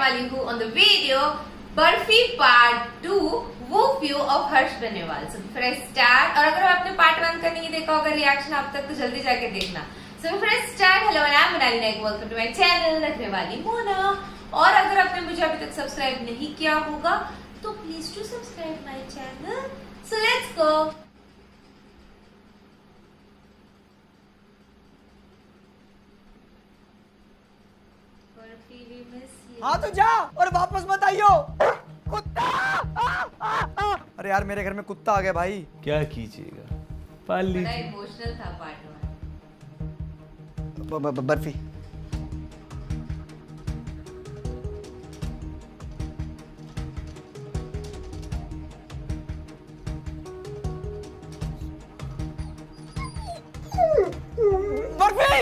वाली हूँ on the video Barfi part 2 वो view of Harsh Beniwal. So fresh start. और अगर आपने पार्ट 1 का नहीं देखा होगा रिएक्शन अब तक तो जल्दी जाके देखना। So fresh start. Hello I am Monali Naik, welcome to my channel रखने वाली मोना। और अगर आपने मुझे अभी तक सब्सक्राइब नहीं किया होगा तो please to subscribe my channel. So let's go. हाँ तो जा और वापस मत आइयो कुत्ता। अरे यार मेरे घर में कुत्ता आ गया भाई। क्या कीजिएगा, पाल बड़ा लीजिए। इमोशनल था part 1। Barfi Barfi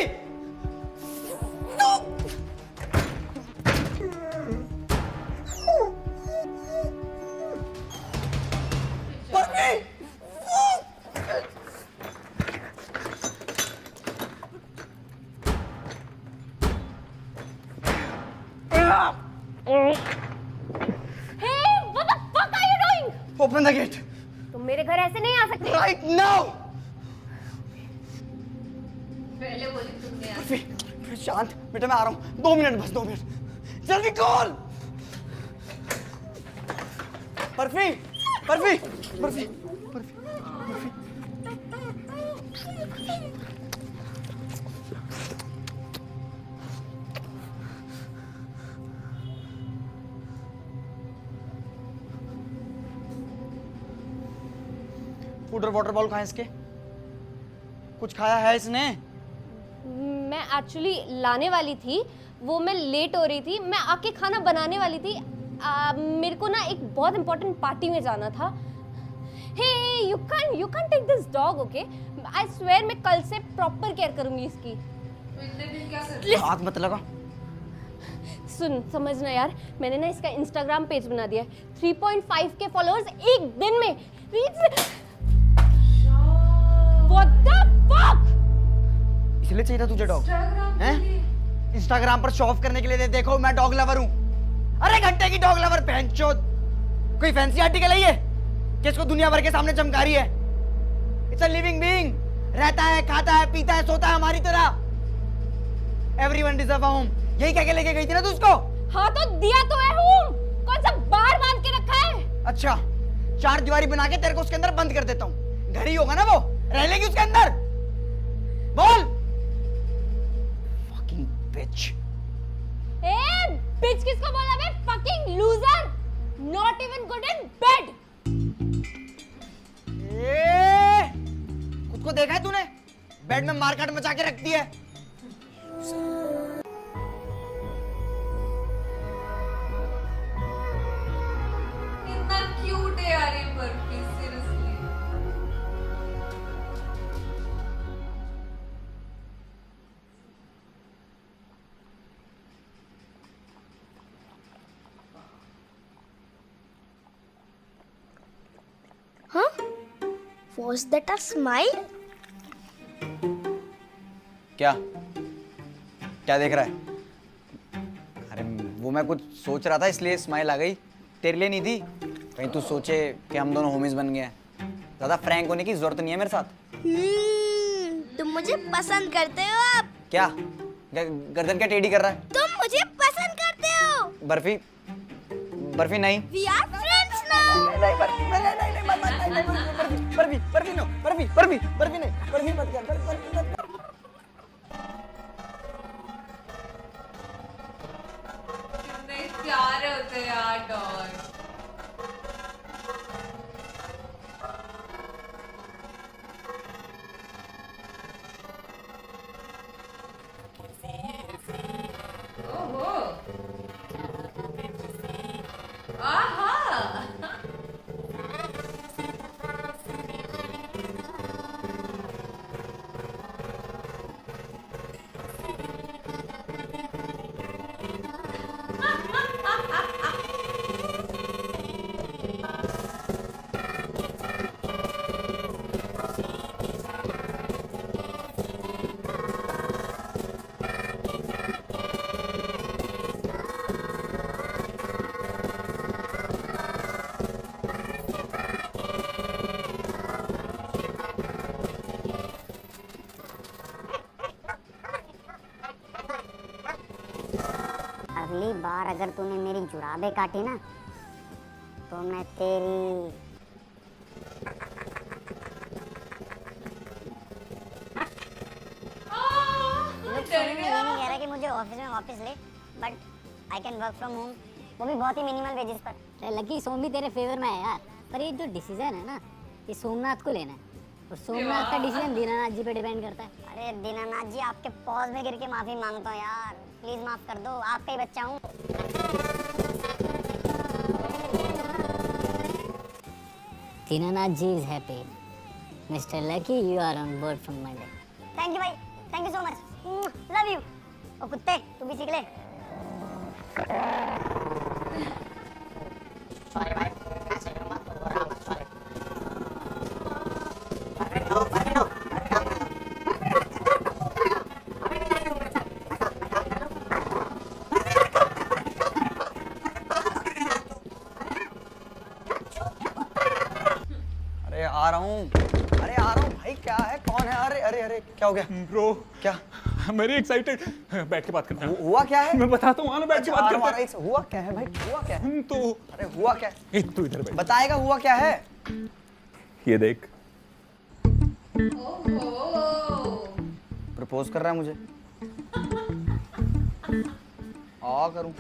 What the fuck are you doing? Open the gate तुम मेरे घर ऐसे नहीं आ सकते। Right now. पहले बोली तुमने यार। बर्फी शांत बेटा, मैं आ रहा हूँ। 2 मिनट बस, 2 मिनट जल्दी कॉल। बर्फी बर्फी बर्फी बर्फी फूड और वाटर बॉल कहाँ है इसके? कुछ खाया है इसने? मैं एक्चुअली लाने वाली थी, वो मैं लेट हो रही थी, मैं आके खाना बनाने वाली थी। मेरे को ना एक बहुत इंपॉर्टेंट पार्टी में जाना था। Hey you can take this dog, okay? I swear मैं कल से प्रॉपर केयर करूंगी इसकी। तो इतने दिन क्या कर रही आग मत लगा। सुन समझना यार, मैंने ना इसका इंस्टाग्राम पेज बना दिया है। 3.5 के फॉलोअर्स एक दिन में रीच। What the fuck? इसलिए चाहिए था तुझे डॉग? इंस्टाग्राम हैं? इंस्टाग्राम पर शो ऑफ करने के लिए देखो मैं डॉग लवर हूँ। अरे घंटे की डॉग लवर बहनचोद। कोई फैंसी आर्टिकल है ये कि इसको दुनिया भर के सामने चमका रही है? इट्स अ लिविंग बीइंग, रहता है, खाता है, पीता है, सोता है हमारी तरह। Everyone deserve a home. यही कह के लेके गई थी ना तू उसको? हाँ तो दिया तो है होम, कौन सा बार बांध के रखा है? अच्छा, 4 दीवारी बना के तेरे को उसके अंदर बंद कर देता हूँ। घर ही होगा ना वो, रह लेगी उसके अंदर। बोल। Fucking bitch. ए बिच किसको बोला बे? Fucking loser, not even good in bed. ए, खुद को देखा है तूने? बेड में मारकाट मचा के रखती है। कितना क्यूट है यार ये barfi, seriously. Huh? Was that a smile? क्या क्या देख रहा है? अरे वो मैं कुछ सोच रहा था इसलिए स्माइल आ गई। तेरे लिए नहीं थी, कहीं तू सोचे कि हम दोनों होमीज बन गए हैं। ज्यादा फ्रैंक होने की जरूरत नहीं है मेरे साथ। तुम मुझे पसंद करते हो अब? क्या गर्दन क्या टेढ़ी कर रहा है? तुम मुझे पसंद करते हो? बर्फी बर्फी नहीं। We are friends now. नहीं बर्फी, नहीं बर्फी, बर्फी नो, बर्फी नहीं, बर्फी मत कर, बर्फी मत कर। कितने प्यारे होते हैं यार डॉग। ओहो, आहा। अगली बार अगर तूने मेरी जुराबे काटी ना तो मैं तेरी नहीं कह रहा कि मुझे ऑफिस में वापस ले, but I can work from home, वो भी बहुत ही मिनिमल वेजेस पर। लकी सोम भी तेरे फेवर में है यार, पर ये जो डिसीजन है ना ये सोमनाथ को लेना है, और सोमनाथ का डिसीजन दीनानाथ जी पे डिपेंड करता है। अरे दीनानाथ जी, आपके पॉज में गिर के माफी मांगता हूँ यार, प्लीज माफ कर दो, आपका ही बच्चा हूँ। Dinanath ji is happy, mister lucky you are on board from Monday. Thank you भाई, thank you so much, love you. ओ कुत्ते, तू भी सीख ले। अरे आ रहा हूँ, अरे आ रहा हूँ भाई। क्या है, कौन है? अरे अरे अरे क्या हो गया ब्रो क्या? मेरी एक्साइटेड, बैठ के बात करते हैं। हुआ क्या है? मैं बताता हूँ, आना बैठ के बात करते हैं। हुआ क्या है भाई, हुआ क्या है? तो अरे हुआ क्या है? तू इधर बैठ, बताएगा हुआ क्या है? ये देख। प्रपोज कर रहा है मुझे? आ करूं?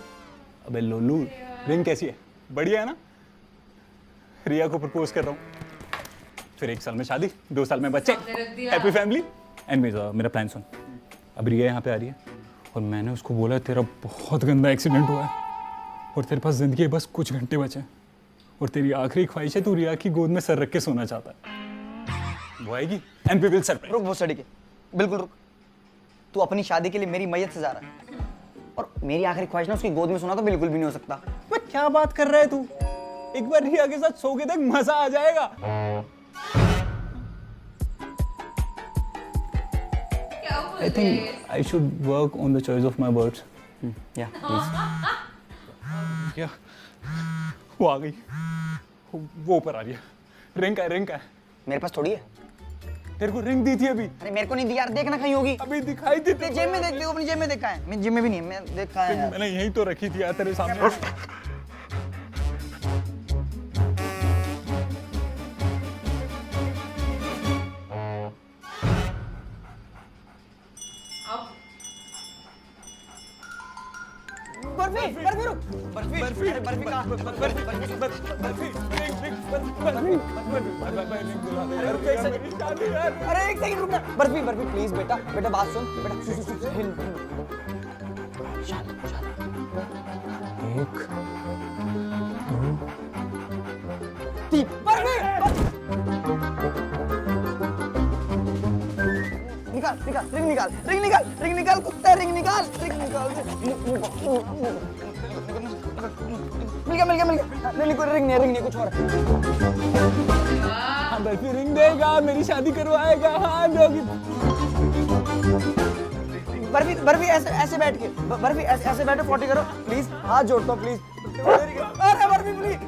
अबे लोलू, रिंग कैसी है? बढ़िया है ना? रिया को प्रपोज कर रहा हूँ, फिर 1 साल में शादी, 2 साल में बच्चे, हैप्पी फैमिली। एंड मेरा प्लान सुन, अब रिया यहाँ पे आ रही है और मैंने उसको बोला तेरा बहुत गंदा एक्सीडेंट हुआ है और तेरे पास जिंदगी के बस कुछ घंटे बचे हैं और तेरी आखिरी ख्वाहिश है तू रिया की गोद में सर रख के सोना चाहता है। वो आएगी एंड वी विल सरप्राइज। रुक बहुत सड़ी के, बिल्कुल रुक। तू अपनी शादी के लिए मेरी मैयत से जा रहा है और मेरी आखिरी ख्वाहिश ना उसकी गोद में सोना तो बिल्कुल भी नहीं हो सकता। क्या बात कर रहा है तू? एक बार रिया के साथ सो के देख, मजा आ जाएगा। I think I should work on the choice of my words. या प्लीज। क्या? वो आ गई, वो ऊपर आ रही है। रिंग का है। मेरे पास थोड़ी है। तेरे को रिंग दी थी अभी? अरे मेरे को नहीं दी यार, देखना कहीं होगी। अभी दिखाई दी थी। जेब में देख, देखो अपनी जेब में देखा है। मैं जेब में भी नहीं है, मैं देखा है यार। मैंने यहीं तो रखी थी यार तेरे सामने। बर्फी बर्फी रुक, बर्फी बर्फी अरे बर्फी कहाँ? अरे एक सेकंड रुकना। बर्फी बर्फी प्लीज बेटा, बेटा बात सुन, बेटा सुन हिल। शांत शांत। 1 2 3 बर्फी निकाल निकाल, रिंग निकाल, रिंग निकाल, रिंग निकाल कुत्ते, रिंग निकाल, रिंग निकाल। मिल गया। नहीं कोई रिंग नहीं, कुछ और। हाँ बर्फी रिंग देगा, मेरी शादी करवाएगा। हाँ जोगी। बर्फी ऐसे बैठ के, बर्फी ऐसे बैठो, 40 करो प्लीज, हाथ जोड़ता हूँ प्लीज। अरे barfi please.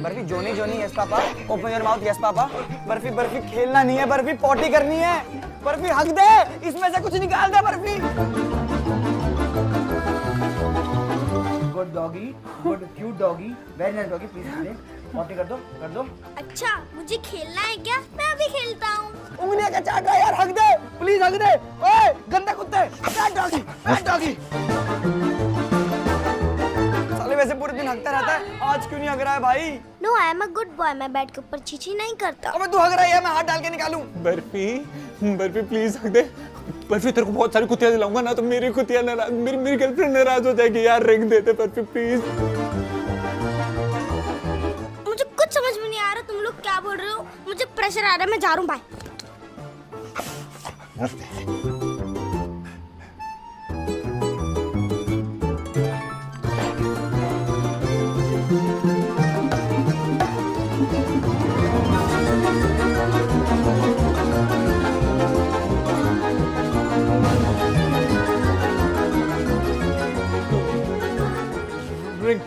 Barfi Johnny yes papa, open your mouth yes papa. Barfi खेलना नहीं है, बर्फी पॉटी करनी है। बर्फी हक दे, इसमें से कुछ निकाल दे Barfi. Good doggy, good cute doggy, very nice doggy, please potty कर दो। अच्छा, मुझे खेलना है क्या? मैं अभी खेलता हूँ। उंगलियां क्या चाट रहा है यार, हक दे प्लीज, हक दे। ओए गंदे कुत्ते, बैड डॉगी। साले वैसे पूरे दिन हकता रहता है, आज क्यों नहीं हक रहा है भाई? No, I am a good boy, मैं बेड के ऊपर चींची नहीं करता। अबे तू हक रहा है, मैं हाथ डाल के निकालूं? बर्फी प्लीज हक दे। बर्फी तेरे को बहुत सारी कुतियां दिलाऊंगा ना तो मेरी कुतियां नाराज, मेरी गर्लफ्रेंड नाराज हो जाएगी यार। रिंग देते बर्फी प्लीज। मुझे कुछ समझ में नहीं आ रहा, तुम लोग क्या बोल रहे हो? मुझे प्रेशर आ रहा है, मैं जा रहा हूँ, बाय। रिंग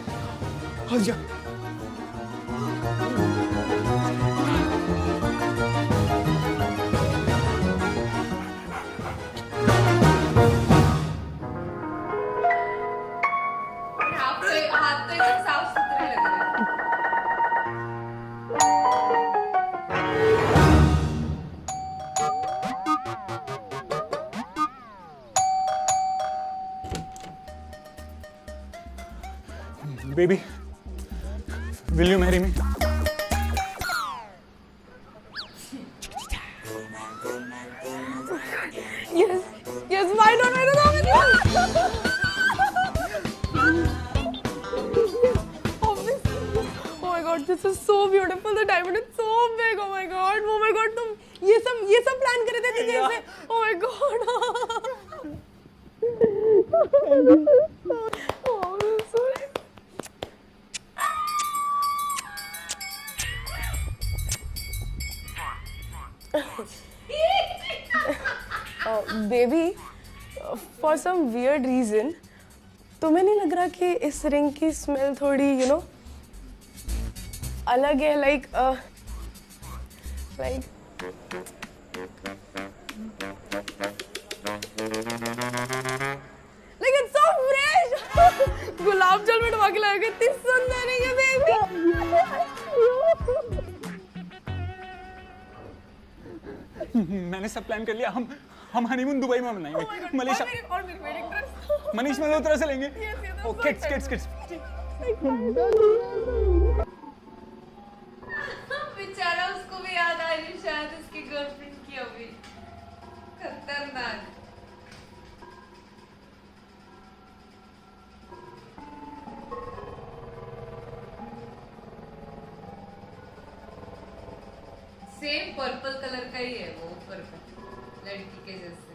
आ जा। Baby, will you marry me? Yes, why not? I don't know. Obviously. Oh my God, this is so beautiful. The diamond is so big. Oh my God, तुम ये सब प्लान कर रहे थे कैसे? Oh my God. Oh, sorry. Baby, for some weird reason तुम्हें नहीं लग रहा कि इस रिंग की स्मेल थोड़ी अलग है? Like it's so fresh. गुलाब जल में डुबा के लाया, कितनी सुंदर है ये बेबी। मैंने सब प्लान कर लिया। हम हनीमून दुबई में मनाएंगे। मलेशिया और मेरी वेडिंग ड्रेस मनीष मल्होत्रा से लेंगे। ओ किड्स बेचारा, उसको भी याद आ रही शायद उसकी गर्लफ्रेंड की अभी। खतरनाक। सेम पर्पल कलर का ही है वो, ऊपर का लड़की के जैसे।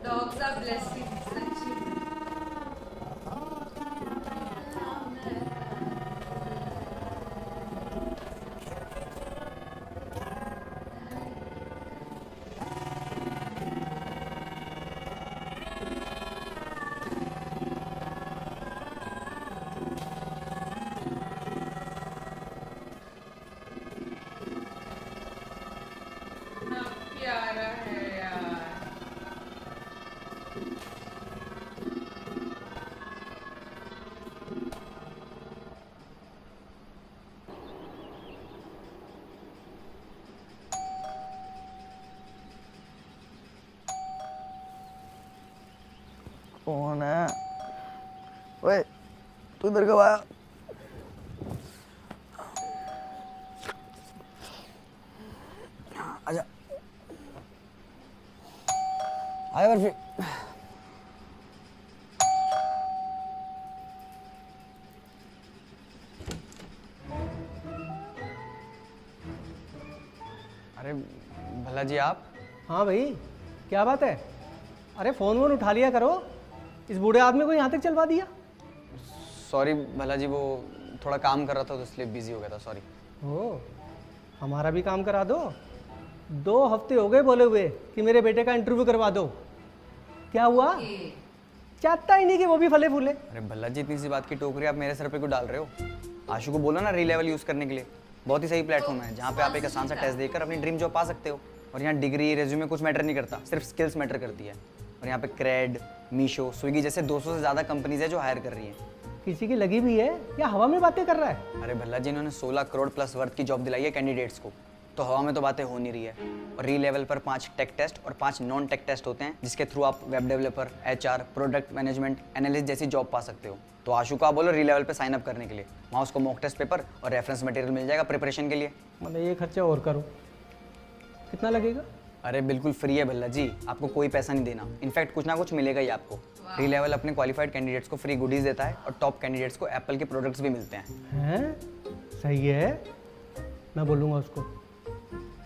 Dogs are blessings, सच्ची। कितना प्यारा है यार। कौन है? ओए, तू इधर कब आया? आजा। आया बर्फी। अरे भला जी आप? हाँ भाई, क्या बात है? अरे फ़ोन वोन उठा लिया करो। इस बूढ़े आदमी को यहाँ तक चलवा दिया। सॉरी भला जी, वो थोड़ा काम कर रहा था तो इसलिए बिजी हो गया था, सॉरी। ओ, हमारा भी काम करा दो। 2 हफ्ते हो गए बोले हुए कि मेरे बेटे का इंटरव्यू करवा दो। क्या हुआ? चाहता ही नहीं कि वो भी फले फूले। अरे भला जी, इतनी सी बात की टोकरी आप मेरे सर पे क्यों डाल रहे हो? आशु को बोलो ना रीलेवल यूज़ करने के लिए। बहुत ही सही प्लेटफॉर्म है जहाँ पे आप एक आसान सा टेस्ट देकर अपनी ड्रीम जॉब पा सकते हो। और यहाँ डिग्री रेज्यूमे कुछ मैटर नहीं करता, सिर्फ स्किल्स मैटर करती है। और यहाँ पे क्रेड, मीशो, स्विगी जैसे 200 से ज़्यादा कंपनीज है जो हायर कर रही हैं। किसी की लगी भी है या हवा में बातें कर रहा है? अरे भल्ला जी, इन्होंने 16 करोड़ प्लस वर्थ की जॉब दिलाई है कैंडिडेट्स को, तो हवा में तो बातें हो नहीं रही है। और री लेवल पर 5 टेक टेस्ट और 5 नॉन टेक टेस्ट होते हैं, जिसके थ्रू आप web developer, HR, product management, analyst जैसी जॉब पा सकते हो। तो आशु को आप बोलो री लेवल पे साइन अप करने के लिए। वहाँ उसको मॉक टेस्ट पेपर और रेफरेंस मटेरियल मिल जाएगा प्रिपरेशन के लिए। मतलब ये खर्चा और करो, कितना लगेगा? अरे बिल्कुल फ्री है भल्ला जी, आपको कोई पैसा नहीं देना। इनफैक्ट कुछ ना कुछ मिलेगा ही आपको। री लेवल अपने क्वालिफाइड कैंडिडेट्स को फ्री गुडीज देता है और टॉप कैंडिडेट्स को एप्पल के प्रोडक्ट्स भी मिलते हैं। सही है, मैं बोलूँगा उसको।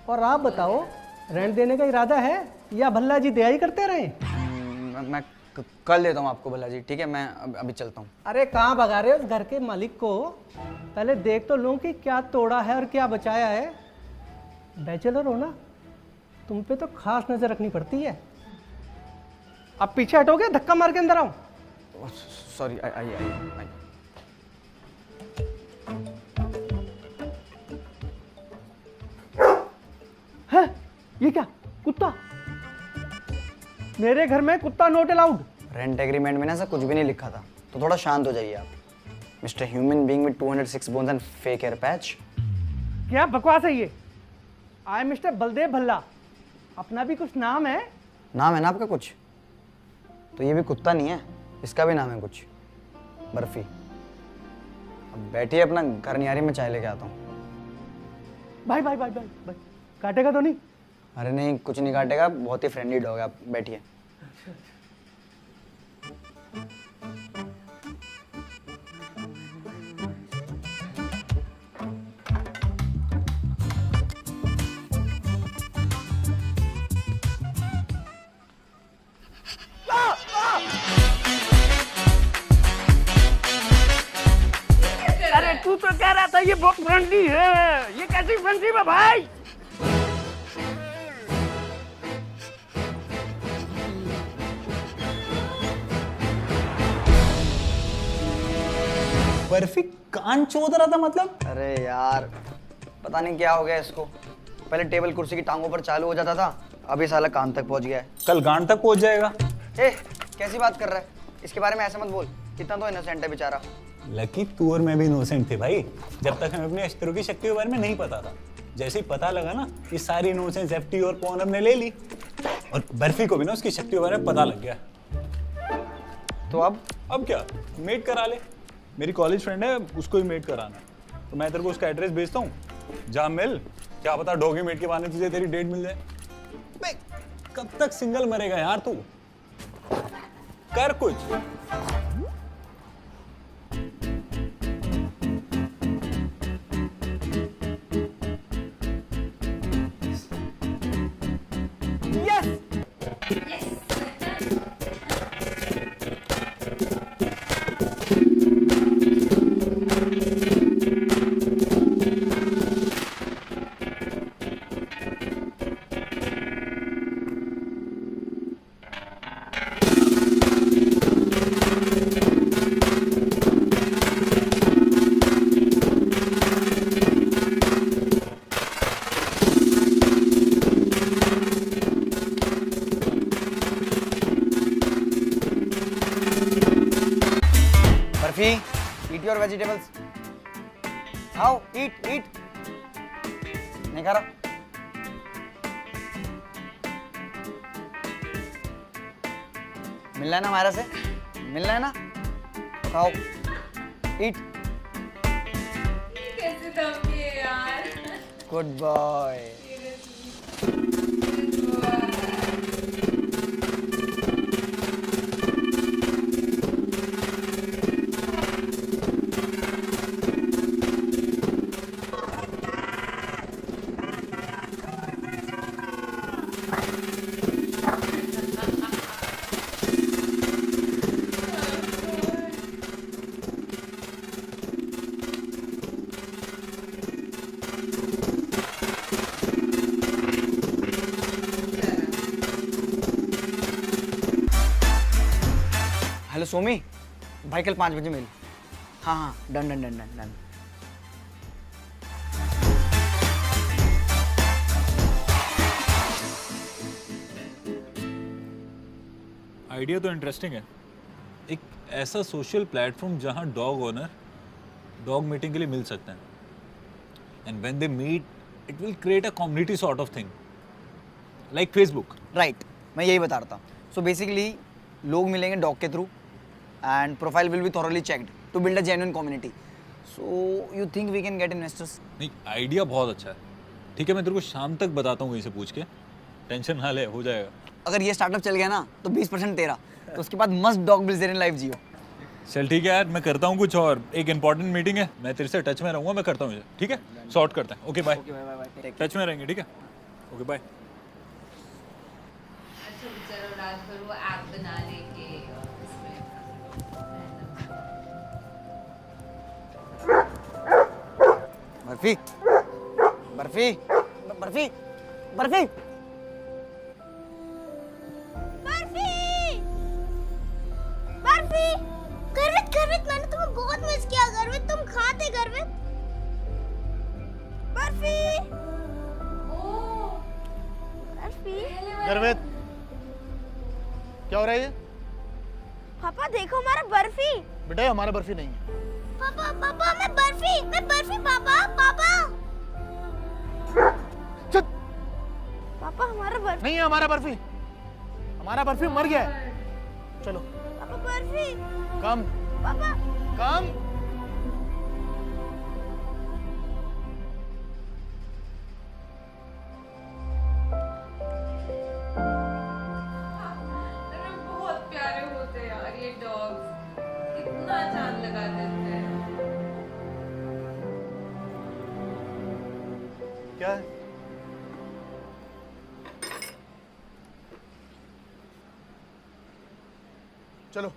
और आप बताओ, रेंट देने का इरादा है या भल्ला जी दया ही करते रहें? मैं कल देता हूँ आपको भल्ला जी, ठीक है? मैं अभी चलता हूँ। अरे कहाँ भगा रहे हो उस घर के मालिक को? पहले देख तो लूँ कि क्या तोड़ा है और क्या बचाया है। बैचलर हो ना, तुम पे तो खास नजर रखनी पड़ती है। अब पीछे हटोगे, धक्का मार के अंदर आओ। सॉरी आई है ये क्या कुत्ता? मेरे घर में कुत्ता नॉट अलाउड। रेंट एग्रीमेंट में ना ऐसा कुछ भी नहीं लिखा था, तो थोड़ा शांत हो जाइए आप। Mister human being with 206 bones and fake hair patch. क्या बकवास है ये? I am mister Baldev Bhalla. अपना भी कुछ नाम है? नाम है ना आपका कुछ? तो ये भी कुत्ता नहीं है, इसका भी नाम है कुछ, बर्फी। अब बैठिए, अपना घर नियारी में चाय लेके आता हूँ। Bye bye bye bye bye. काटेगा तो नहीं? अरे नहीं, कुछ नहीं काटेगा, बहुत ही फ्रेंडली डॉग है, आप बैठिए। अरे तू तो कह रहा था ये बहुत फ्रेंडली है, ये कैसी फ्रेंडशिप है भाई? बर्फी कान चोद रहा था मतलब? अरे यार, पता नहीं क्या हो गया इसको। पहले टेबल कुर्सी की टांगों पर चालू हो जाता था, अभी साला कान तक पहुंच गया है। कल गांड तक पहुंच जाएगा। ए, कैसी बात कर रहा है? इसके बारे में ऐसे मत बोल, इतना तो इनोसेंट है बेचारा। लकी तू और मैं भी इनोसेंट थे भाई, जब तक हमें अपने अस्त्रों की शक्ति के बारे में नहीं पता था। जैसे ही पता लगा ना, ये सारी इनोसेंस एफटी और पॉन हमने ले ली, और बर्फी को भी ना उसकी शक्ति के बारे में पता लग गया। तो अब क्या, मेट करा ले। मेरी कॉलेज फ्रेंड है, उसको ही मेट कराना है, तो मैं तेरे को उसका एड्रेस भेजता हूँ, जा मिल। क्या पता डॉगी मेट के बहाने तुझे तेरी डेट मिल जाए। बे, कब तक सिंगल मरेगा यार तू? कर कुछ। Barfi, eat your vegetables. खाओ, eat, eat. नहीं खा रहा? मिलना है ना हमारा से? मिलना है ना? खाओ, eat. कैसे दम किए यार? Good boy. हेलो सोमी, भाई कल 5 बजे मिल। हाँ हाँ, done done done done done. Idea तो इंटरेस्टिंग है। एक ऐसा सोशल प्लेटफॉर्म जहां डॉग ओनर डॉग मीटिंग के लिए मिल सकते हैं, and when they meet it will create a community sort of thing like Facebook. Right, मैं यही बता रहा था। सो बेसिकली लोग मिलेंगे डॉग के through and profile will be thoroughly checked to build a genuine community. So you think we can get investors? नहीं, idea बहुत अच्छा है। ठीक है, मैं तेरे को शाम तक बताता हूँ कहीं से पूछ के, टेंशन ना ले, हो जाएगा। अगर ये स्टार्टअप चल गया ना तो 20% तेरा, तो उसके बाद मस्त डॉग बिल्डर इन लाइफ जियो। चल ठीक है यार, मैं करता हूँ कुछ, और एक इंपॉर्टेंट मीटिंग है, मैं तेरे से टच में रहूँगा, मैं करता हूँ इसे। ठीक है, सॉर्ट करते हैं। ओके बाय, टच में रहेंगे। ठीक है, ओके बाय। अच्छा चलो, रात भर वो ऐप बना लेके बर्फी, बर्फी, बर्फी, बर्फी, बर्फी, बर्फी। कहाँ थे गर्वित? बर्फी। बर्फी। गर्वित, क्या हो रहा है ये? पापा देखो हमारा बर्फी। बेटा ये हमारा बर्फी नहीं है। पापा पापा मैं बर्फी पापा पापा। चुप। पापा हमारा बर्फी नहीं है हमारा बर्फी। हमारा बर्फी मर गया है। चलो। पापा बर्फी। कम। पापा कम। अरे बहुत प्यारे होते हैं यार ये डॉग्स, कितना चांद लगा देते हैं। क्या है? चलो।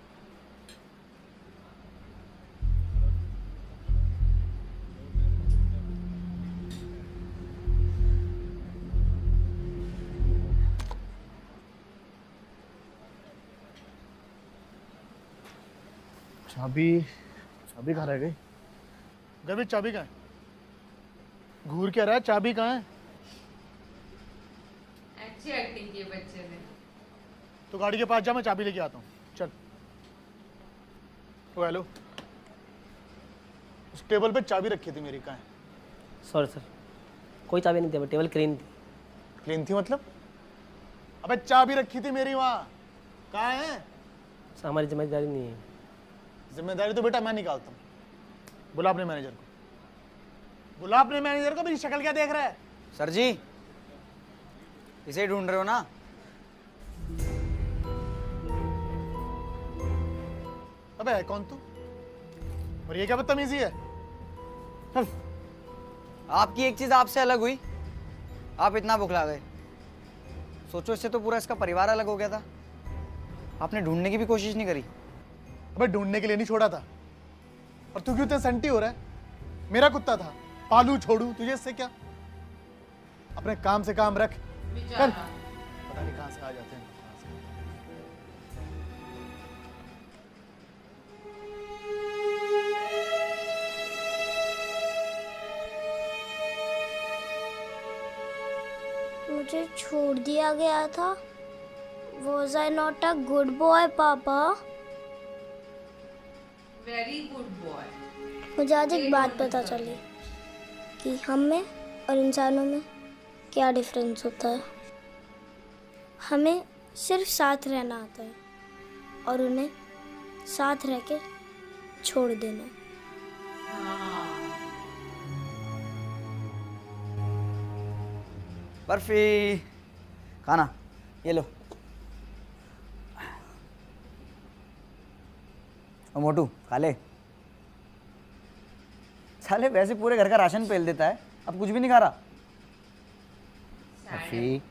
चाबी कहाँ रह गई? गर्वित चाबी कहाँ है? घूर क्या रहा है? चाबी कहाँ है? अच्छी एक्टिंग की बच्चे ने। तो गाड़ी के पास जा, मैं चाबी लेके आता हूँ। चल। ओ हेलो, उस टेबल पे चाबी रखी थी मेरी, कहाँ है? सॉरी सर, कोई चाबी नहीं थी, टेबल क्लीन थी। क्लीन थी मतलब? अबे चाबी रखी थी मेरी वहाँ, कहाँ है? सर हमारी जिम्मेदारी नहीं है। जिम्मेदारी तो बेटा मैं निकालता हूँ। बुला अपने मैनेजर को। बुला अपने मैनेजर को। मेरी शक्ल क्या देख रहा है? सर जी, इसे ही ढूंढ रहे हो ना? अबे है कौन तू? और ये क्या बदतमीजी है? चल। आपकी एक चीज आपसे अलग हुई, आप इतना बुखला गए। सोचो, इससे तो पूरा इसका परिवार अलग हो गया था। आपने ढूंढने की भी कोशिश नहीं करी। अबे ढूंढने के लिए नहीं छोड़ा था। और तू क्यों इतना संटी हो रहा है? मेरा कुत्ता था, पालू छोड़ू, तुझे इससे क्या? अपने काम से काम रख। चल। पता नहीं कहां से आ जाते हैं। मुझे छोड़ दिया गया था। Was I not a good boy, पापा? Very good boy. मुझे आज एक बात पता चली कि हम में और इंसानों में क्या डिफरेंस होता है। हमें सिर्फ साथ रहना आता है और उन्हें साथ रह के छोड़ देना। बर्फी खाना ये लो। ओ मोटू खा ले। साले वैसे पूरे घर का राशन पेल देता है, अब कुछ भी नहीं खा रहा। बर्फी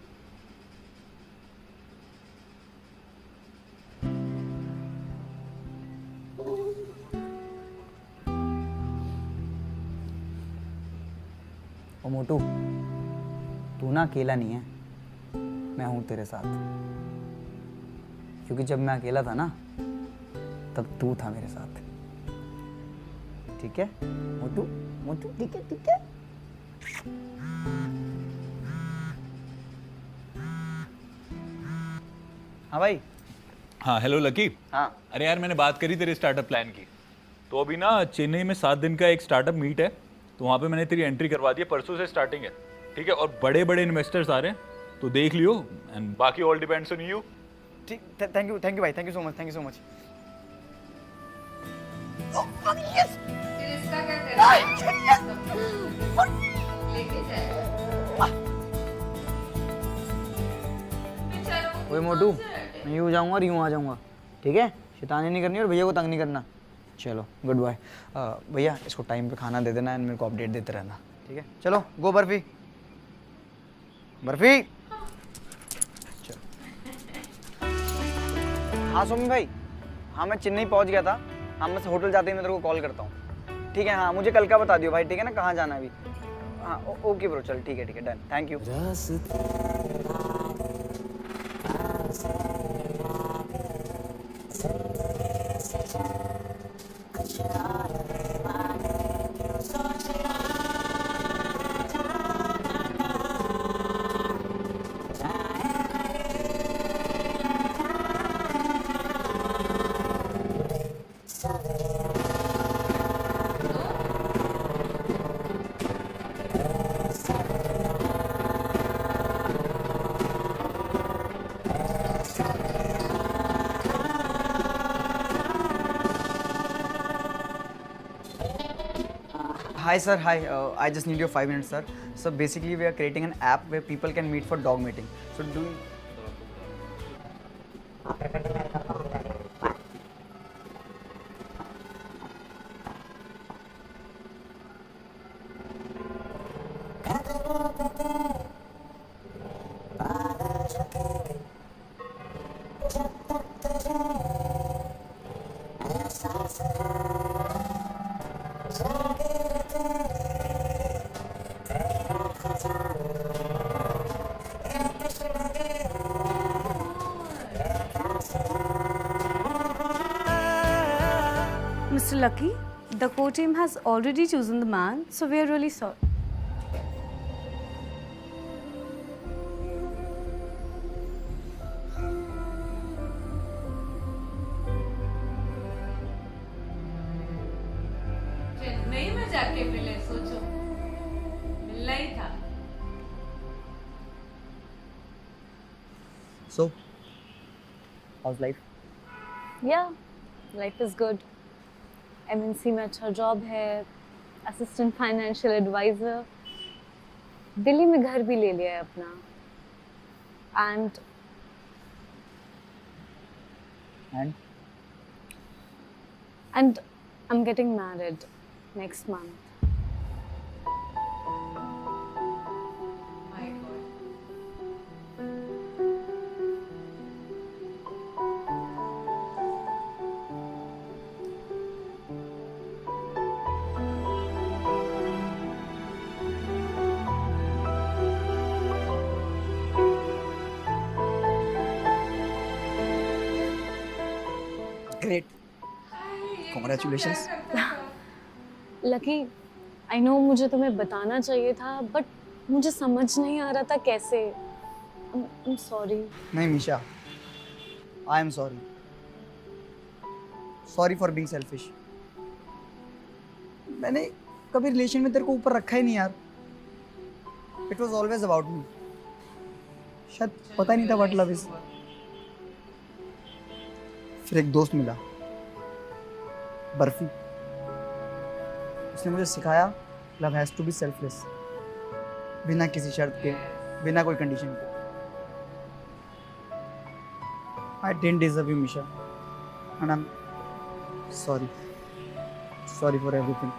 ओ मोटू, तू ना अकेला नहीं है, मैं हूं तेरे साथ। क्योंकि जब मैं अकेला था ना, तब तू था मेरे साथ। ठीक है मोटू? मोटू ठीक है, ठीक है। हाँ भाई। हाँ हेलो लकी। हाँ अरे यार, मैंने बात करी तेरे स्टार्टअप प्लान की। तो अभी ना चेन्नई में 7 दिन का एक स्टार्टअप मीट है, तो वहाँ पे मैंने तेरी एंट्री करवा दी है। परसों से स्टार्टिंग है, ठीक है? और बड़े बड़े इन्वेस्टर्स आ रहे हैं, तो देख लियो। एंड बाकी ऑल डिपेंड्स ऑन यू। ठीक, थैंक यू भाई, thank you so much, thank you so much. फिर इसका क्या करेंगे? लेके जाएगा। ओए मोटू, मैं यूँ जाऊँगा और यूँ आ जाऊँगा, ठीक है? शैतानी नहीं करनी और भैया को तंग नहीं करना। चलो गुड बाय। भैया इसको टाइम पे खाना दे देना एंड मेरे को अपडेट देते रहना, ठीक है? चलो गो बर्फी। बर्फी चलो। हाँ सोमी भाई, हाँ मैं चेन्नई पहुंच गया था। हाँ मैं होटल जाते ही मैं तेरे को कॉल करता हूँ, ठीक है? हाँ मुझे कल का बता दियो भाई, ठीक है ना? कहाँ जाना है अभी? हाँ ओके ब्रो, चल ठीक है done, thank you. Hi sir, hi. I just need your 5 minutes, sir. So basically, we are creating an app where people can meet for dog meeting. So do you... Mr. Lucky, the core team has already chosen the man, so we are really sorry. Chennai में जाके मिले, सोचो मिलना ही था। So, how's life? Yeah, life is good. MNC में अच्छा job है, assistant financial adviser, Delhi में घर भी ले लिया है अपना, and I am getting married next month. My God. Great. Congratulations. Lucky, I know मुझे तुम्हें बताना चाहिए था, बट मुझे समझ नहीं आ रहा था कैसे. I'm sorry. नहीं Misha, I am sorry. Sorry for being selfish. मैंने कभी रिलेशन में तेरे को ऊपर रखा ही नहीं यार. It was always about me. शायद पता ही नहीं था what love is. फिर एक दोस्त मिला, बर्फी. उसने मुझे सिखाया love has to be selfless, बिना किसी शर्त के, बिना कोई कंडीशन के. I didn't deserve you, Misha, and I'm sorry. Sorry for everything.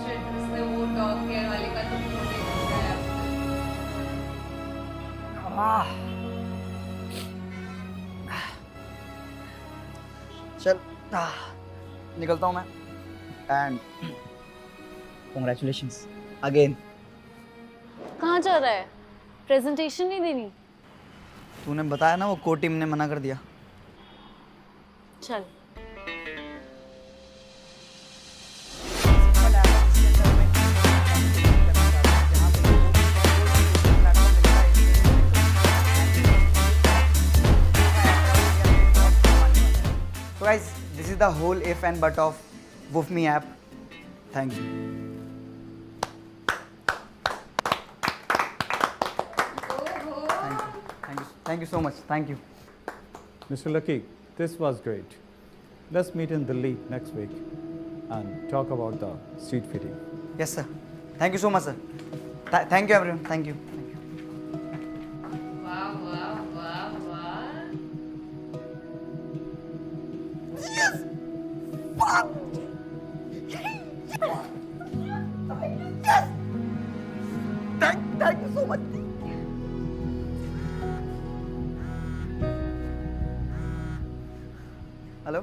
Shit, उसने वो dog care वाले का तो फोन नहीं उठाया। चल निकलता हूँ मैं. And congratulations again. कहाँ जा रहा है? प्रेजेंटेशन नहीं देनी? तूने बताया ना वो को टीम ने मना कर दिया. चल. So guys, this is the whole if and but of Woof Me app. Thank you. Thank you so much. Thank you. Mr. Lucky, this was great. Let's meet in Delhi next week and talk about the street fitting. Yes, sir. Thank you so much, sir. Thank you, everyone. Thank you. वाह वाह वाह वाह। Thank you so much. Hello?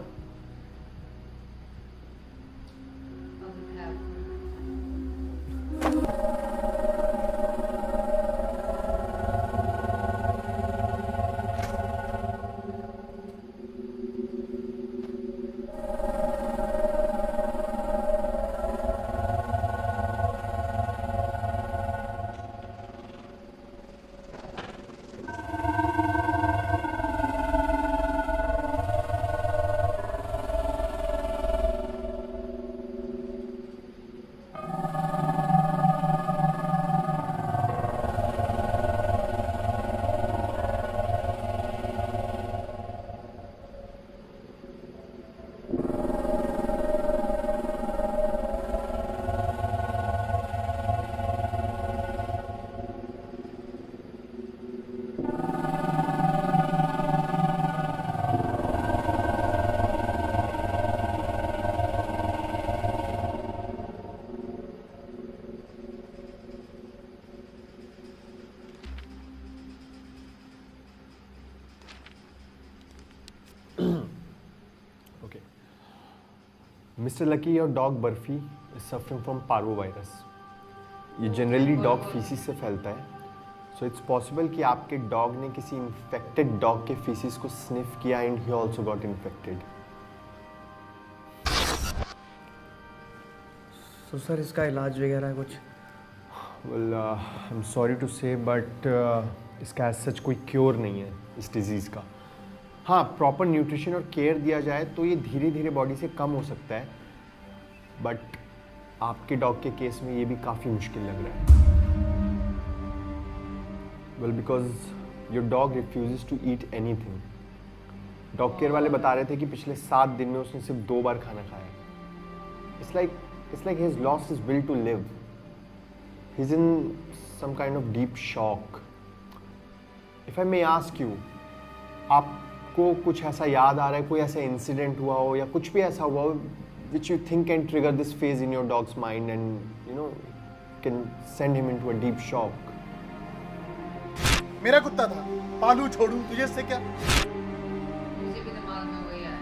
Okay. Mr. Lucky, your dog Burfi is suffering from parvovirus. ये generally dog faeces से फैलता है, so it's possible कि आपके डॉग ने किसी इन्फेक्टेड डॉग के फीसिस को स्निफ किया and he also got infected. तो सर इसका इलाज वगैरह कुछ? Well I am sorry to say but इसका एज सच कोई क्योर नहीं है इस डिजीज़ का। हाँ, प्रॉपर न्यूट्रिशन और केयर दिया जाए तो ये धीरे धीरे बॉडी से कम हो सकता है, बट आपके डॉग के केस में ये भी काफ़ी मुश्किल लग रहा है। Well because your dog refuses to eat anything. Dog care वाले बता रहे थे कि पिछले 7 दिन में उसने सिर्फ 2 बार खाना खाया है। It's like he has lost his will to live. He is in some kind of deep shock. If I may ask you, आपको कुछ ऐसा याद आ रहा है, कोई ऐसा इंसिडेंट हुआ हो या कुछ भी ऐसा हुआ हो which you think can trigger this phase in your dog's mind and you know can send him into a deep shock? मेरा कुत्ता था, पालू छोड़ू, तुझे इससे क्या? मुझे भी दिमाग में वही आया।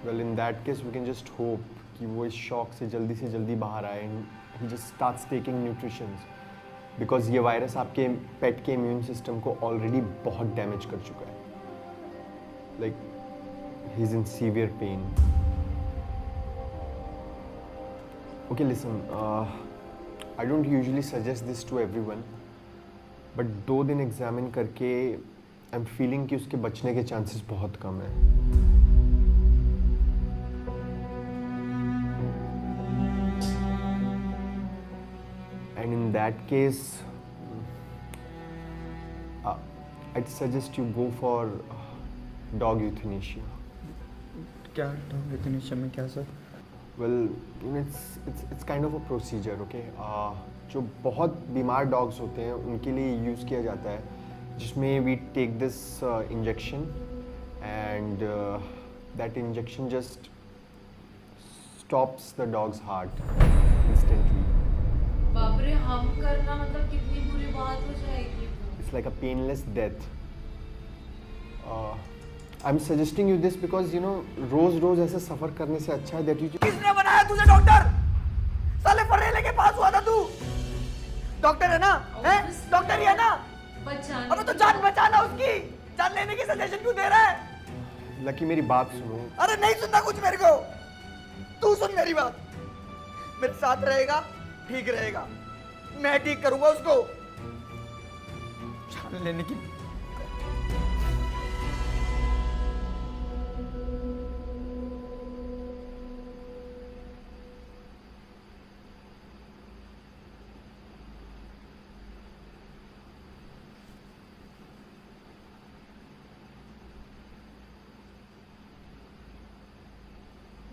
Well, in that case we can just hope कि वो इस शॉक से जल्दी बाहर आए and he just starts taking nutritions because ये वायरस आपके पेट के इम्यून सिस्टम को ऑलरेडी बहुत डैमेज कर चुका है। Like he's in severe pain. Okay, listen, I don't usually suggest this to everyone, but 2 दिन एग्जामिन करके I'm feeling कि उसके बचने के चांसेस बहुत कम हैं। And in that case, I'd suggest you go for dog euthanasia. क्या डॉग यूथेनेशिया में क्या sir? Well, you know, it's kind of a procedure, okay? जो बहुत बीमार डॉग्स होते हैं उनके लिए यूज़ किया जाता है, जिसमें we take this injection and that injection just stops the dog's heart instantly. बाप रे, हम करना मतलब कितनी बुरी बात हो जाएगी। It's like a painless death. I'm suggesting you this because you know रोज ऐसे सफर करने से अच्छा है that you किसने बनाया तुझे डॉक्टर? साले फरेले के पास हुआ था तू। डॉक्टर है ना? हैं? डॉक्टर ही है ना? बचाने। अबे तो जान बचाना उसकी। जान लेने की सजेशन क्यों दे रहा है? लकी मेरी बात सुनो। अरे नहीं सुनना कुछ मेरे को। तू सुन मेरी बात। मेरे साथ रहेगा, ठीक रहेगा। मैं ठीक करूंगा उसको। जान लेने की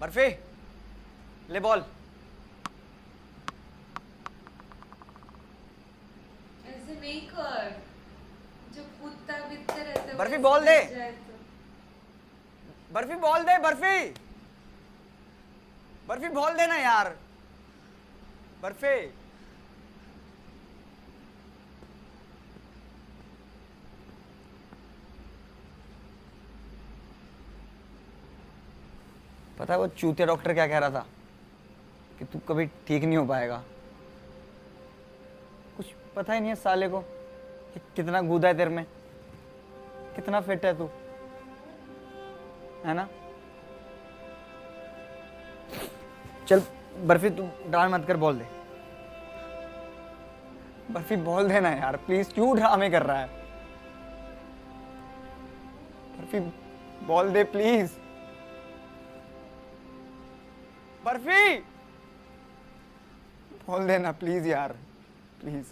बर्फी ले बॉल। ऐसे नहीं कर, जो कुत्ता बित्ता रहता है। बर्फी बॉल दे। बर्फी बॉल दे। बर्फी बॉल देना यार। बर्फी पता है वो चूतिया डॉक्टर क्या कह रहा था कि तू कभी ठीक नहीं हो पाएगा। कुछ पता ही नहीं है साले को कि कितना गूदा है तेरे में, कितना फिट है तू, है ना? चल बर्फी तू डाल मत कर, बॉल दे। बर्फी बॉल देना यार प्लीज, क्यों ड्रामे कर रहा है? Barfi ball they please. Barfi बोल देना प्लीज यार, प्लीज।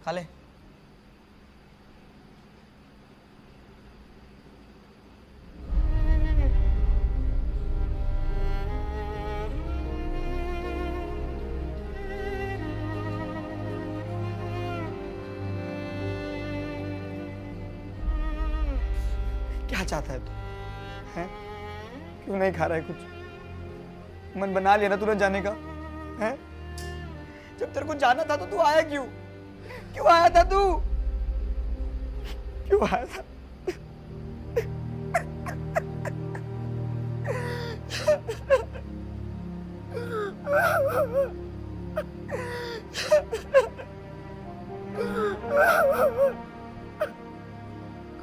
खा ले। क्या चाहता है तू? हैं? क्यों नहीं खा रहा है कुछ? मन बना लिया ना तूने जाने का? हैं? जब तेरे को जाना था तो तू आया क्यों? क्यों आया था तू? क्यों आया था?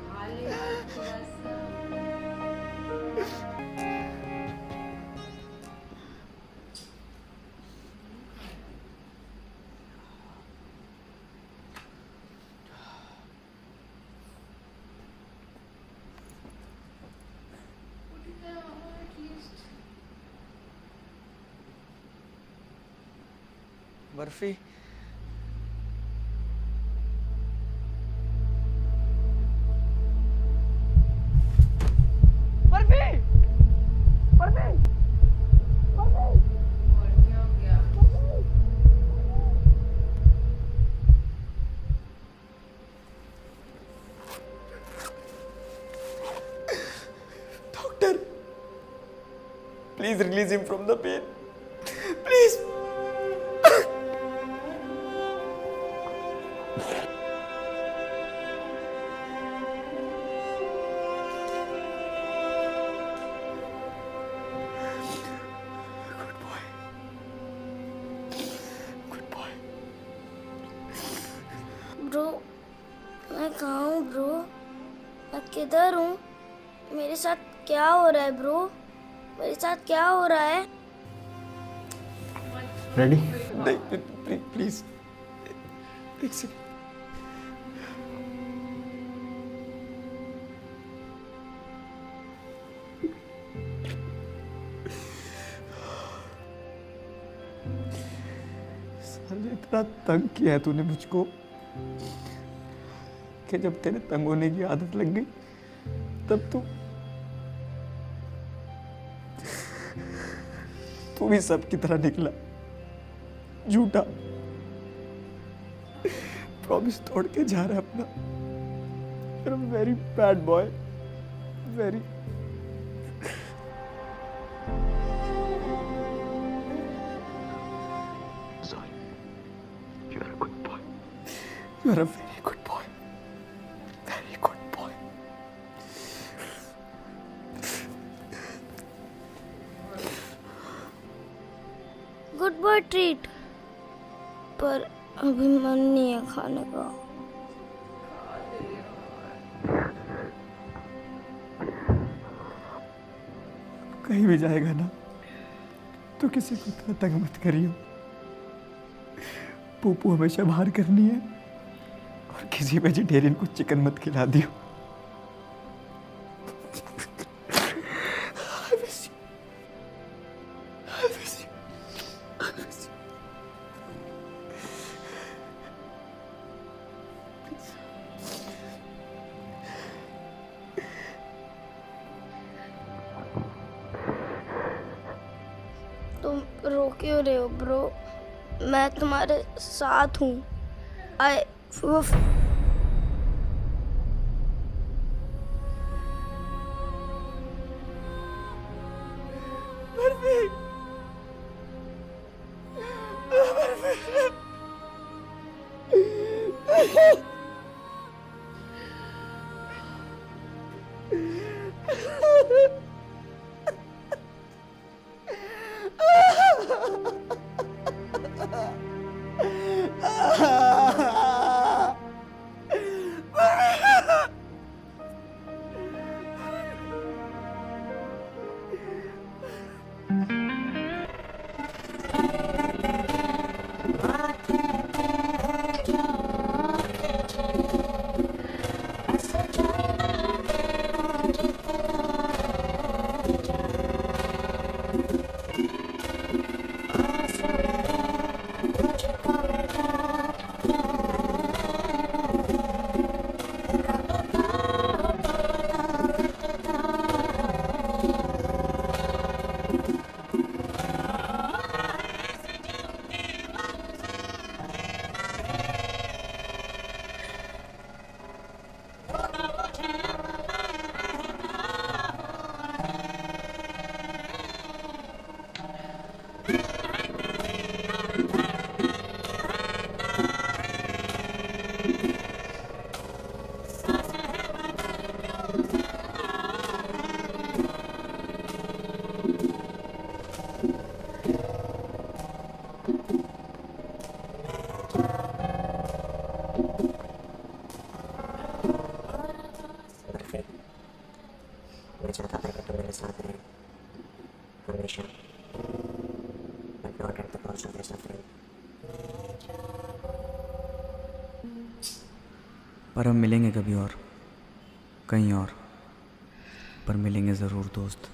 खा ले यार थोड़ा सा। बर्फी बर्फी बर्फी और क्या हो गया? Doctor please release him from the pain please bro मैं कहाँ हूँ ब्रो? मैं किधर हूँ? मेरे साथ क्या हो रहा है ब्रो? मेरे साथ क्या हो रहा है? रेडी? प्लीज एक सेकंड साले इतना तंग किया है तूने मुझको कि जब तेरे तंग होने की आदत लग गई तब तू भी सब की तरह निकला झूठा प्रॉमिस तोड़ के जा रहा है अपना You're a very bad boy very sorry you are a good boy you are a very good boy very good boy good boy treat पर अभी मन नहीं है खाने का। कहीं भी जाएगा ना तो किसी को इतना तंग मत करियो पोपो हमेशा बाहर करनी है और किसी वेजिटेरियन को चिकन मत खिला दियो I miss you. I miss you. I miss you. तुम रो क्यों रहे हो ब्रो? मैं तुम्हारे साथ हूँ। आई मैं चाहता था कि तुम मेरे साथ रहे हमेशा, but not at the cost of your suffering. पर हम मिलेंगे कभी और, कहीं और, पर मिलेंगे ज़रूर दोस्त।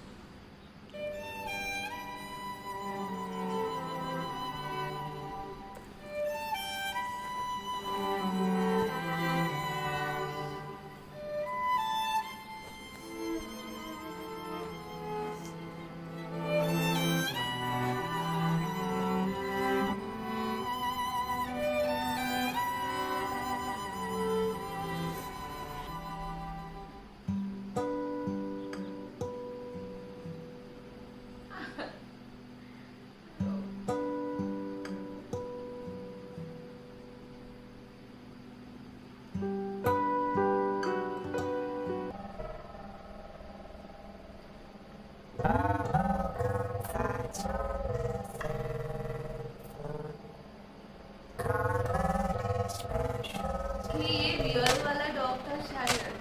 ये रियल वाला डॉग था शायद।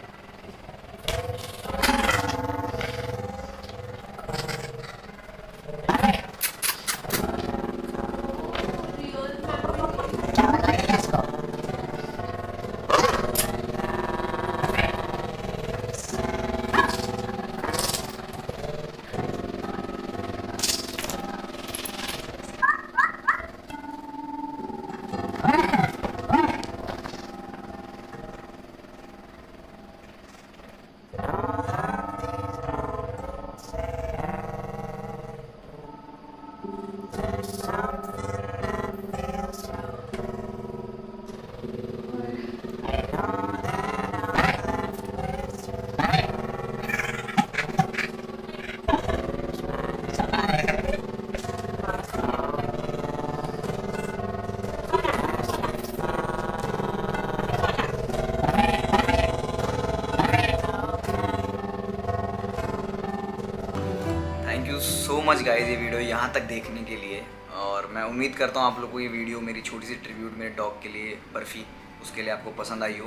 Thank you so much guys ये वीडियो यहाँ तक देखने के लिए, और मैं उम्मीद करता हूँ आप लोग को ये वीडियो मेरी छोटी सी ट्रिब्यूट मेरे डॉग के लिए बर्फ़ी उसके लिए आपको पसंद आई हो।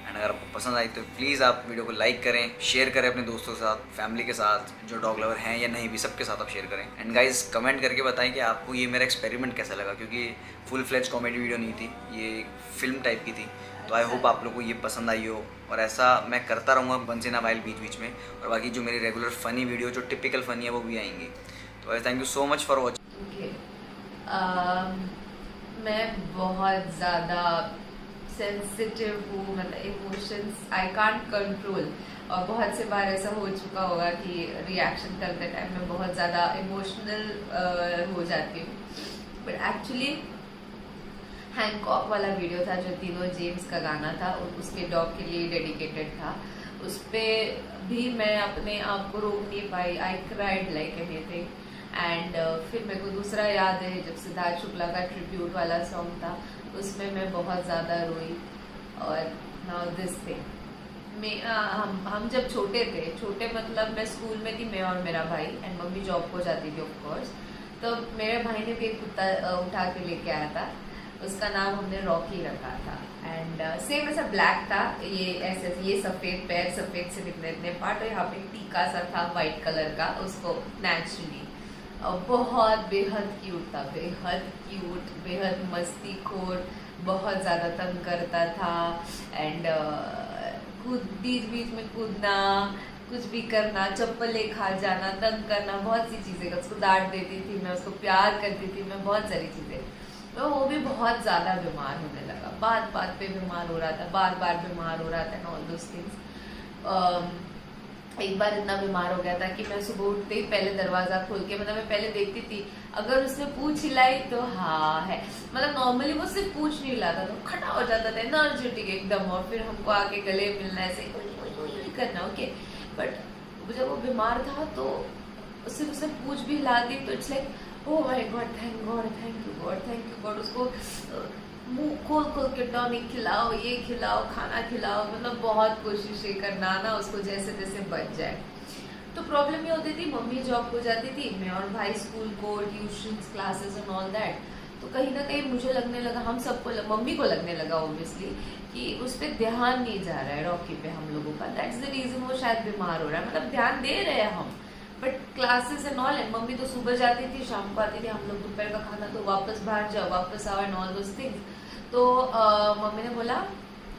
एंड अगर आपको पसंद आई तो प्लीज़ आप वीडियो को लाइक करें, शेयर करें अपने दोस्तों के साथ, फैमिली के साथ, जो डॉग लवर हैं या नहीं भी, सबके साथ आप शेयर करें। एंड गाइस कमेंट करके बताएं कि आपको ये मेरा एक्सपेरिमेंट कैसा लगा, क्योंकि फुल फ्लेज कॉमेडी वीडियो नहीं थी, ये फिल्म टाइप की थी। तो आई होप आप लोग को ये पसंद आई हो, और ऐसा मैं करता रहूँगा वंस इन अ वाइल बीच बीच में। और बाकी जो मेरी रेगुलर फ़नी वीडियो जो टिपिकल फ़नी है वो भी आएंगी। तो thank you so much for watching. मैं बहुत ज़्यादा सेंसिटिव हूँ, मतलब इमोशंस आई कांट कंट्रोल, और बहुत से बार ऐसा हो चुका होगा कि रिएक्शन करते टाइम मैं बहुत ज़्यादा इमोशनल हो जाती हूँ। बट एक्चुअली हैंकॉक वाला वीडियो था जो तीनों जेम्स का गाना था, उसके डॉग के लिए डेडिकेटेड था। उस पर भी मैं अपने आप को रोक नहीं पाई, I cried like anything. And फिर मेरे को दूसरा याद है जब सिद्धार्थ शुक्ला का ट्रिब्यूट वाला सॉन्ग था, उसमें मैं बहुत ज़्यादा रोई। और नाउ दिस थिंग, हम जब छोटे थे, छोटे मतलब मैं स्कूल में थी, मैं और मेरा भाई, एंड मम्मी जॉब को जाती थी ऑफ कोर्स। तो मेरे भाई ने भी एक कुत्ता उठा के लेके आया था, उसका नाम हमने रॉकी रखा था। एंड सेम ऐसा ब्लैक था, ये ऐसे ये सफ़ेद पैर, सफ़ेद से इतने पार्ट, और यहाँ पे टीका सा था वाइट कलर का, उसको नेचुरली बहुत बेहद क्यूट था, बेहद क्यूट, बेहद मस्तीखोर, बहुत ज़्यादा तंग करता था। एंड बीच बीच में कूदना, कुछ भी करना, चप्पलें खा जाना, तंग करना, बहुत सी चीज़ें, उसको डांट देती थी मैं, उसको प्यार करती थी मैं, बहुत सारी चीज़ें। तो वो भी बहुत ज़्यादा बीमार होने लगा, बात बात पे बीमार हो रहा था, बार बार बीमार हो रहा था, एंड ऑल दोस थिंग्स। एक बार इतना बीमार हो गया था कि मैं सुबह उठते ही पहले दरवाज़ा खोल के, मतलब मैं पहले देखती थी, अगर उसने पूंछ हिलाई तो हाँ है, मतलब नॉर्मली वो सिर्फ पूंछ नहीं हिलाता था, खड़ा हो जाता था एनर्जेटिक एकदम, और फिर हमको आके गले मिलना, ऐसे करना, ओके। बट जब वो बीमार था तो सिर्फ उसने पूंछ भी हिला दी तो it's like oh my God, thank God, thank you God. उसको मुंह खोल खोल के टॉनिक खिलाओ, ये खिलाओ, खाना खिलाओ, मतलब बहुत कोशिशें करना ना उसको जैसे तैसे बच जाए। तो प्रॉब्लम ये होती थी, मम्मी जॉब को जाती थी, मैं और भाई स्कूल को, tuitions, classes and all that. तो कहीं ना कहीं मुझे लगने लगा, हम सबको, मम्मी को लगने लगा ऑब्वियसली कि उस पर ध्यान नहीं जा रहा है रॉकी पे हम लोगों का। दैट्स द रीजन वो शायद बीमार हो रहा है। मतलब ध्यान दे रहे हैं हम, बट क्लासेस एंड ऑल है। मम्मी तो सुबह जाती थी, शाम को आती थी, हम लोग दोपहर का खाना तो वापस बाहर जाओ, वापस आओ एंड ऑल दोस थिंग्स। तो मम्मी ने बोला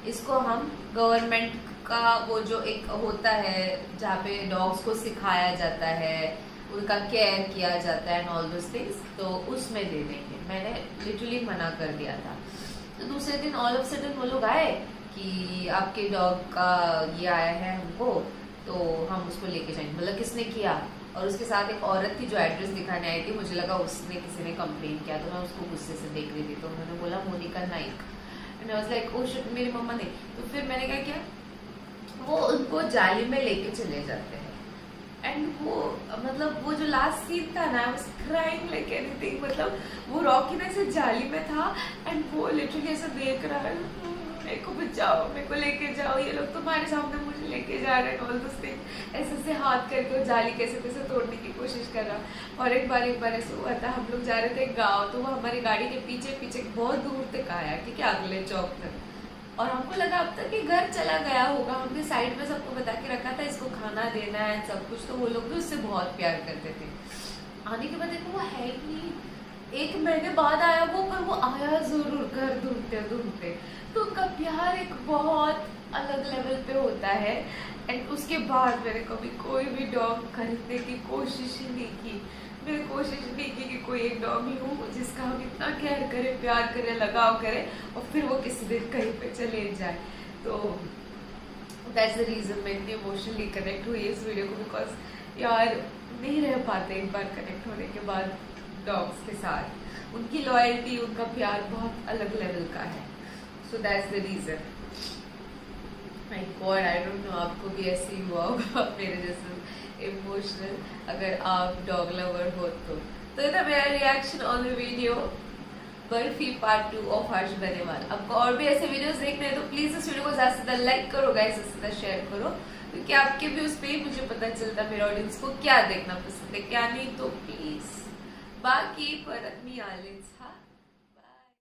इसको हम गवर्नमेंट का वो जो एक होता है जहाँ पे डॉग्स को सिखाया जाता है, उनका केयर किया जाता है एंड ऑल दोस थिंग्स, तो उसमें दे देंगे। मैंने लिटरली मना कर दिया था। तो दूसरे दिन ऑल ऑफ सडन वो लोग आए कि आपके डॉग का ये आया है हमको, तो हम उसको लेके जाएंगे। मतलब किसने किया? और उसके साथ एक औरत थी जो एड्रेस दिखाने आई थी। मुझे लगा उसने, किसी ने कंप्लेन किया, तो मैं उसको गुस्से से देख रही थी। तो उन्होंने बोला Monika Naik, and I was like oh shit, मेरी मम्मा ने। तो फिर मैंने क्या किया, वो उनको जाली में लेके चले जाते हैं एंड वो मतलब वो जो लास्ट सीन था ना, I was crying like anything. मतलब वो रॉकी ना ऐसे जाली में था एंड वो लिटरली ऐसे देख रहा है, मेरे को बचाओ, मेरे को लेके जाओ, ये लोग तुम्हारे सामने मुझे लेके जा रहे हैं, ऑल दिस थिंग। ऐसे से हाथ करके वो जाली कैसे कैसे तोड़ने की कोशिश कर रहा। और एक बार ऐसे हुआ था, हम लोग जा रहे थे गाँव, तो वो हमारी गाड़ी के पीछे पीछे बहुत दूर तक आया, ठीक है, अगले चौक तक। और हमको लगा अब तक कि घर चला गया होगा। हमने साइड में सबको बता के रखा था इसको खाना देना है सब कुछ, तो वो लोग भी उससे बहुत प्यार करते थे। आने के बाद देखो वो है ही नहीं, 1 महीने बाद आया वो, पर वो आया जरूर घर ढूंढते ढूंढते। तो उनका प्यार एक बहुत अलग लेवल पे होता है। एंड उसके बाद मैंने कभी कोई भी डॉग खरीदने की कोशिश ही नहीं की। मैंने कोशिश नहीं की कि कोई एक डॉग लूँ जिसका हम इतना केयर करें, प्यार करें, लगाव करें, और फिर वो किसी दिन कहीं पे चले जाए। तो दैट्स द रीज़न मैं इतनी इमोशनली कनेक्ट हुई इस वीडियो को, बिकॉज यार नहीं रह पाते एक बार कनेक्ट होने के बाद डॉग्स के साथ। उनकी लॉयल्टी, उनका प्यार बहुत अलग लेवल का है। So that's the reason. My God, I don't know आपको भी ऐसे ही हुआ होगा मेरे जैसे इमोशनल, अगर आप डॉग लवर हो तो ये था मेरा reaction on the video Barfi part 2 of Harsh Beniwal. आपको और भी ऐसे वीडियोस देखने हैं तो प्लीज इस वीडियो को ज्यादा से ज्यादा लाइक करो गाइस, ज्यादा से ज्यादा शेयर करो, क्योंकि आपके व्यूज पे ही मुझे पता चलता है मेरे ऑडियंस को क्या देखना पसंद है क्या नहीं। तो प्लीज बाकी परत मी आलिंस